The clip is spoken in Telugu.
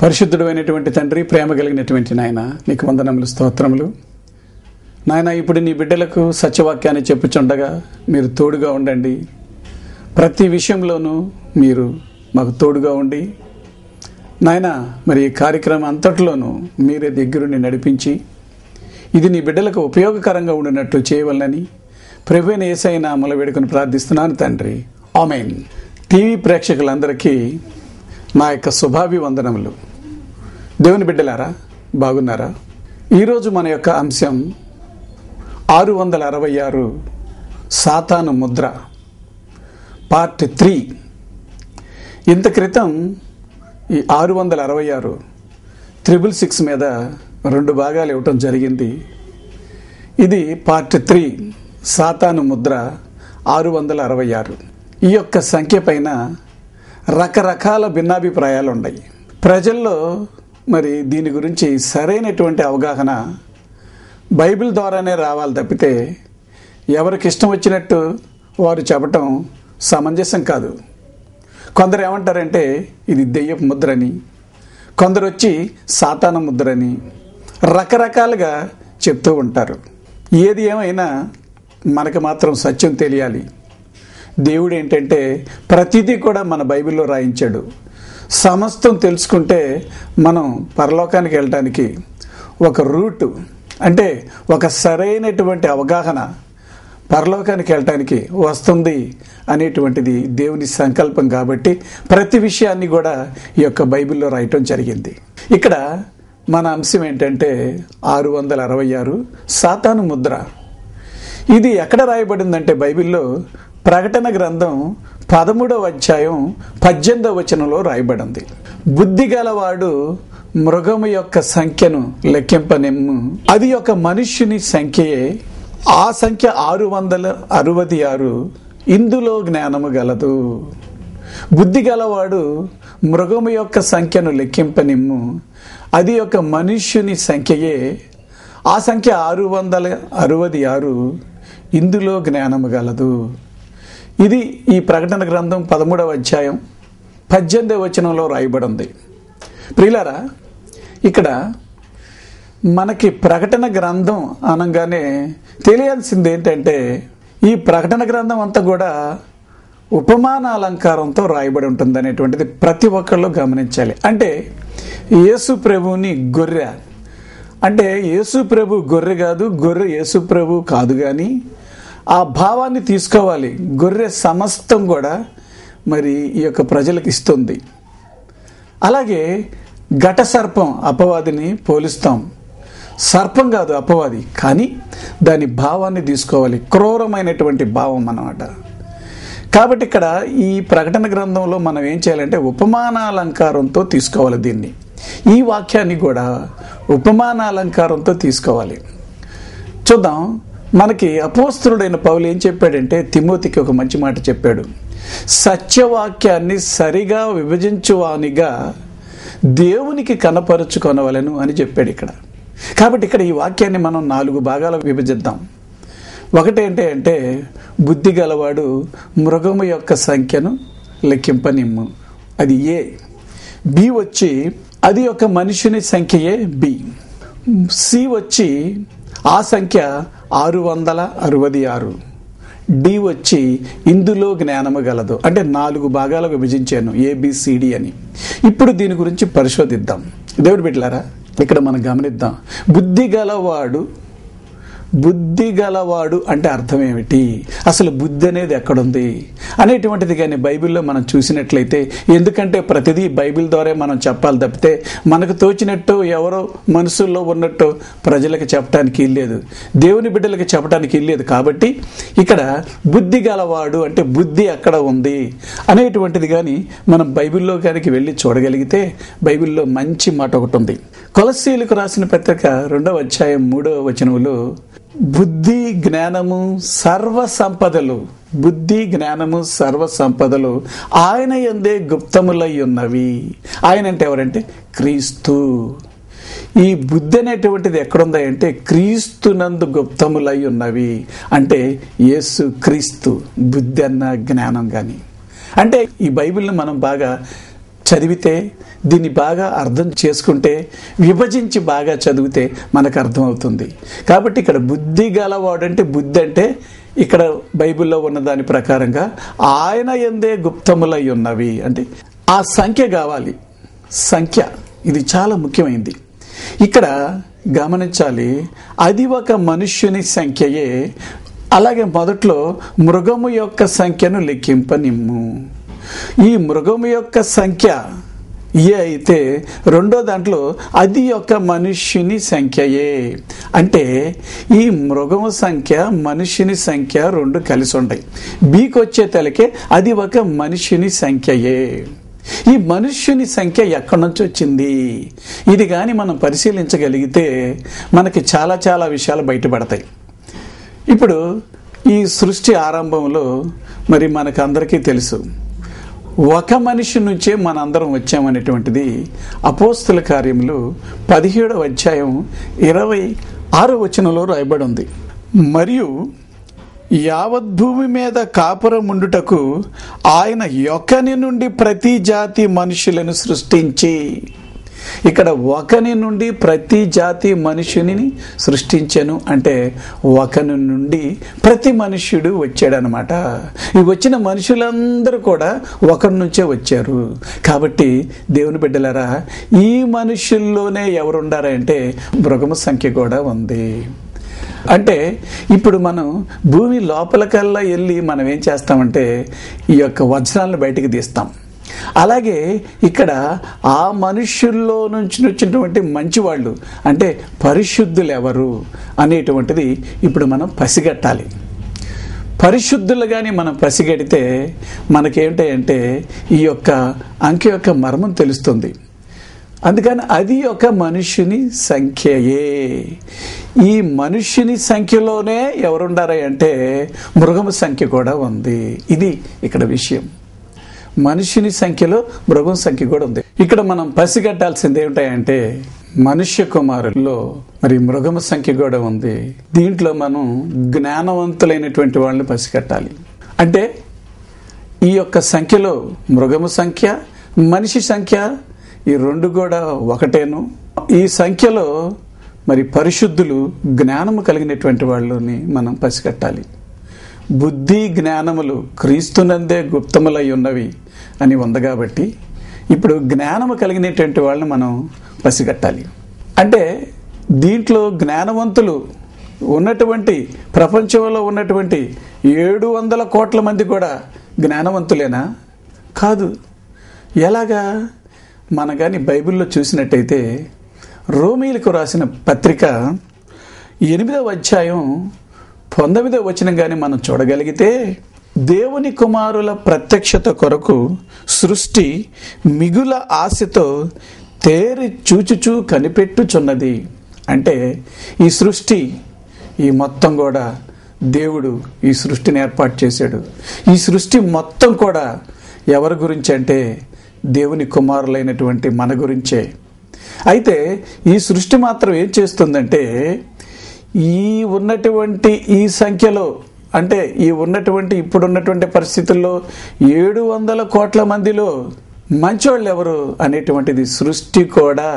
పరిశుద్ధుడైనటువంటి తండ్రి, ప్రేమ కలిగినటువంటి నాయన, నీకు వందనములు, స్తోత్రములు. నాయన, ఇప్పుడు నీ బిడ్డలకు సత్యవాక్యాన్ని చెప్పుచుండగా మీరు తోడుగా ఉండండి. ప్రతి విషయంలోనూ మీరు మాకు తోడుగా ఉండి నాయన, మరి ఈ కార్యక్రమం అంతట్లోనూ మీరే దగ్గరుండి నడిపించి ఇది నీ బిడ్డలకు ఉపయోగకరంగా ఉండినట్లు చేయవలనని ప్రభువైన యేసయ్య నామములో వేడుకొని ప్రార్థిస్తున్నాను తండ్రి, ఆమేన్. టీవీ ప్రేక్షకులందరికీ నా యొక్క శుభాభివందనములు. దేవుని బిడ్డలారా, బాగున్నారా? ఈరోజు మన యొక్క అంశం 666 సాతాను ముద్ర పార్ట్ 3. ఇంత క్రితం ఈ 666 666 మీద 2 భాగాలు ఇవ్వటం జరిగింది. ఇది పార్ట్ 3 సాతాను ముద్ర 666. ఈ యొక్క సంఖ్య పైన రకరకాల భిన్నాభిప్రాయాలు ఉన్నాయి ప్రజల్లో. మరి దీని గురించి సరైనటువంటి అవగాహన బైబిల్ ద్వారానే రావాలి తప్పితే ఎవరికి ఇష్టం వచ్చినట్టు వారు చెప్పటం సమంజసం కాదు. కొందరు ఏమంటారంటే ఇది దెయ్యపు ముద్రని, కొందరు వచ్చి సాతాను ముద్రని రకరకాలుగా చెప్తూ ఉంటారు. ఏది ఏమైనా మనకు మాత్రం సత్యం తెలియాలి. దేవుడు ఏంటంటే ప్రతిదీ కూడా మన బైబిల్లో రాయించాడు. సమస్తం తెలుసుకుంటే మనం పరలోకానికి వెళ్ళటానికి ఒక రూటు, అంటే ఒక సరైనటువంటి అవగాహన పరలోకానికి వెళ్ళటానికి వస్తుంది అనేటువంటిది దేవుని సంకల్పం. కాబట్టి ప్రతి విషయాన్ని కూడా ఈ యొక్క బైబిల్లో రాయటం జరిగింది. ఇక్కడ మన అంశం ఏంటంటే 666 సాతాను ముద్ర. ఇది ఎక్కడ రాయబడిందంటే బైబిల్లో ప్రకటన గ్రంథం 13వ అధ్యాయం 18వ వచనంలో రాయబడింది. బుద్ధి గలవాడు మృగము యొక్క సంఖ్యను లెక్కింపనెమ్ము, అది ఒక మనుష్యుని సంఖ్యయే, ఆ సంఖ్య 666, ఇందులో జ్ఞానము గలదు. బుద్ధి గలవాడు మృగము యొక్క సంఖ్యను లెక్కింపనిమ్ము, అది ఒక మనుష్యుని సంఖ్యయే, ఆ సంఖ్య 666, ఇందులో జ్ఞానము గలదు. ఇది ఈ ప్రకటన గ్రంథం 13వ అధ్యాయం 18వ వచనంలో రాయబడింది. ప్రియులారా, ఇక్కడ మనకి ప్రకటన గ్రంథం అనగానే తెలియాల్సింది ఏంటంటే ఈ ప్రకటన గ్రంథం అంతా కూడా ఉపమాన అలంకారంతో రాయబడి ఉంటుంది అనేటువంటిది ప్రతి ఒక్కళ్ళు గమనించాలి. అంటే యేసు ప్రభువుని గొర్రె అంటే యేసు ప్రభు గొర్రె కాదు, గొర్రె యేసు ప్రభు కాదు, కానీ ఆ భావాన్ని తీసుకోవాలి. గొర్రె సమస్తం కూడా మరి ఈ యొక్క ప్రజలకు ఇస్తుంది. అలాగే ఘట సర్పం అపవాదిని పోలిస్తాం. సర్పం కాదు అపవాది, కానీ దాని భావాన్ని తీసుకోవాలి. క్రూరమైనటువంటి భావం అన్నమాట. కాబట్టి ఇక్కడ ఈ ప్రకటన గ్రంథంలో మనం ఏం చేయాలంటే ఉపమానాలంకారంతో తీసుకోవాలి. దీన్ని, ఈ వాక్యాన్ని కూడా ఉపమానాలంకారంతో తీసుకోవాలి. చూద్దాం. మనకి అపోస్తలుడైన పౌలు ఏం చెప్పాడంటే తిమోతికి ఒక మంచి మాట చెప్పాడు. సత్యవాక్యాన్ని సరిగా విభజించువానిగా దేవునికి కనపరుచుకొనవలెను అని చెప్పాడు ఇక్కడ. కాబట్టి ఇక్కడ ఈ వాక్యాన్ని మనం 4 భాగాలు విభజిద్దాం. ఒకటేంటి అంటే బుద్ధి గలవాడు మృగము యొక్క సంఖ్యను లెక్కింపనిమ్ము, అది ఏ. బి వచ్చి అది ఒక మనుషుని సంఖ్యయే, బి. సి వచ్చి ఆ సంఖ్య 666. డి వచ్చి ఇందులో జ్ఞానము గలదు. అంటే 4 భాగాలు విభజించాను, ఏబిసిడి అని. ఇప్పుడు దీని గురించి పరిశోధిద్దాం. దేవుడు బిడ్డలారా, ఇక్కడ మనం గమనిద్దాం. బుద్ధి గలవాడు అంటే అర్థం ఏమిటి, అసలు బుద్ధి అనేది ఎక్కడుంది అనేటువంటిది కానీ బైబిల్లో మనం చూసినట్లయితే, ఎందుకంటే ప్రతిదీ బైబిల్ ద్వారా మనం చెప్పాలి తప్పితే మనకు తోచినట్టు ఎవరో మనసుల్లో ఉన్నట్టు ప్రజలకు చెప్పడానికి ఇల్లేదు, దేవుని బిడ్డలకు చెప్పడానికి ఇల్లేదు. కాబట్టి ఇక్కడ బుద్ధి గలవాడు అంటే బుద్ధి ఎక్కడ ఉంది అనేటువంటిది కానీ మనం బైబిల్లో కనుక వెళ్ళి చూడగలిగితే బైబిల్లో మంచి మాట ఒకటి ఉంది. కొలస్సీయులకు రాసిన పత్రిక 2వ అధ్యాయం 3వ వచనంలో బుద్ధి జ్ఞానము సర్వ సంపదలు ఆయన యందే గుప్తములై ఉన్నవి. ఆయన అంటే ఎవరంటే క్రీస్తు. ఈ బుద్ధి అనేటువంటిది ఎక్కడుంది అంటే క్రీస్తునందు గుప్తములై ఉన్నవి. అంటే యేసు క్రీస్తు బుద్ధి అన్న జ్ఞానం. కానీ అంటే ఈ బైబిల్ని మనం బాగా చదివితే, దీన్ని బాగా అర్థం చేసుకుంటే, విభజించి బాగా చదివితే మనకు అర్థమవుతుంది. కాబట్టి ఇక్కడ బుద్ధి గలవాడంటే, బుద్ధి అంటే ఇక్కడ బైబిల్లో ఉన్న దాని ప్రకారంగా ఆయన యందే గుప్తములై ఉన్నవి అంటే ఆ సంఖ్య కావాలి. సంఖ్య ఇది చాలా ముఖ్యమైనది. ఇక్కడ గమనించాలి, అది ఒక మనుష్యుని సంఖ్యయే. అలాగే మొదట్లో మృగము యొక్క సంఖ్యను లెక్కింపనిమ్ము. ఈ మృగము యొక్క సంఖ్య ఏ అయితే రెండో దాంట్లో అది ఒక మనుష్యుని సంఖ్యయే. అంటే ఈ మృగము సంఖ్య మనుష్యుని సంఖ్య రెండు కలిసి ఉంటాయి. బీకి వచ్చే తలకే అది ఒక మనుష్యుని సంఖ్యయే. ఈ మనుష్యుని సంఖ్య ఎక్కడి నుంచి వచ్చింది, ఇది కానీ మనం పరిశీలించగలిగితే మనకి చాలా చాలా విషయాలు బయటపడతాయి. ఇప్పుడు ఈ సృష్టి ఆరంభంలో మరి మనకందరికీ తెలుసు, ఒక మనిషి నుంచే మనందరం వచ్చామనేటువంటిది అపోస్తుల కార్యములు 17వ అధ్యాయం 26వ వచనంలో రాయబడి ఉంది. మరియు యావత్ భూమి మీద కాపురముండుటకు ఆయన యొక్కని నుండి ప్రతి జాతి మనుషులను సృష్టించి, ఇక్కడ ఒకని నుండి ప్రతి జాతి మనుషుని సృష్టించెను అంటే ఒకని నుండి ప్రతి మనుష్యుడు వచ్చాడనమాట. ఈ వచ్చిన మనుషులందరూ కూడా ఒకరి నుంచే వచ్చారు. కాబట్టి దేవుని బిడ్డలారా, ఈ మనుషుల్లోనే ఎవరుండారంటే మృగము సంఖ్య కూడా ఉంది. అంటే ఇప్పుడు మనం భూమి లోపలికల్లా వెళ్ళి మనం ఏం చేస్తామంటే ఈ యొక్క వజ్రాలను బయటికి తీస్తాం. అలాగే ఇక్కడ ఆ మనుష్యుల్లో నుంచి వచ్చినటువంటి మంచివాళ్ళు అంటే పరిశుద్ధులు ఎవరు అనేటువంటిది ఇప్పుడు మనం పసిగట్టాలి. పరిశుద్ధులు కానీ మనం పసిగడితే మనకేంటంటే ఈ యొక్క అంకె యొక్క మర్మం తెలుస్తుంది. అందుకని అది ఒక మనుష్యుని సంఖ్యయే. ఈ మనుష్యుని సంఖ్యలోనే ఎవరుండారంటే మృగము సంఖ్య కూడా ఉంది. ఇది ఇక్కడ విషయం. మనుష్యుని సంఖ్యలో మృగం సంఖ్య కూడా ఉంది. ఇక్కడ మనం పసిగట్టాల్సింది ఏమిటాయంటే మనుష్య కుమారుల్లో మరి మృగము సంఖ్య కూడా ఉంది. దీంట్లో మనం జ్ఞానవంతులైనటువంటి వాళ్ళని పసిగట్టాలి. అంటే ఈ యొక్క సంఖ్యలో మృగము సంఖ్య, మనిషి సంఖ్య ఈ రెండు కూడా ఒకటేను. ఈ సంఖ్యలో మరి పరిశుద్ధులు, జ్ఞానము కలిగినటువంటి వాళ్ళని మనం పసిగట్టాలి. బుద్ధి జ్ఞానములు క్రీస్తునందే గుప్తములై ఉన్నవి అని ఉంది. కాబట్టి ఇప్పుడు జ్ఞానము కలిగినటువంటి వాళ్ళని మనం పసిగట్టాలి. అంటే దీంట్లో జ్ఞానవంతులు ఉన్నటువంటి ప్రపంచంలో ఉన్నటువంటి 700 కోట్ల మంది కూడా జ్ఞానవంతులేనా? కాదు. ఎలాగా? మన కానీ బైబిల్లో చూసినట్టయితే రోమీయులకు రాసిన పత్రిక 8వ అధ్యాయం 19వ వచనం కానీ మనం చూడగలిగితే, దేవుని కుమారుల ప్రత్యక్షత కొరకు సృష్టి మిగుల ఆశతో తేరి చూచుచూ కనిపెట్టుచున్నది. అంటే ఈ సృష్టి ఈ మొత్తం కూడా దేవుడు ఈ సృష్టిని ఏర్పాటు చేశాడు. ఈ సృష్టి మొత్తం కూడా ఎవరి గురించి అంటే దేవుని కుమారులైనటువంటి మన గురించే. అయితే ఈ సృష్టి మాత్రం ఏం చేస్తుందంటే ఈ ఉన్నటువంటి ఈ సంఖ్యలో అంటే ఈ ఉన్నటువంటి ఇప్పుడున్నటువంటి పరిస్థితుల్లో 700 కోట్ల మందిలో మంచోళ్ళు ఎవరు అనేటువంటిది సృష్టి కూడా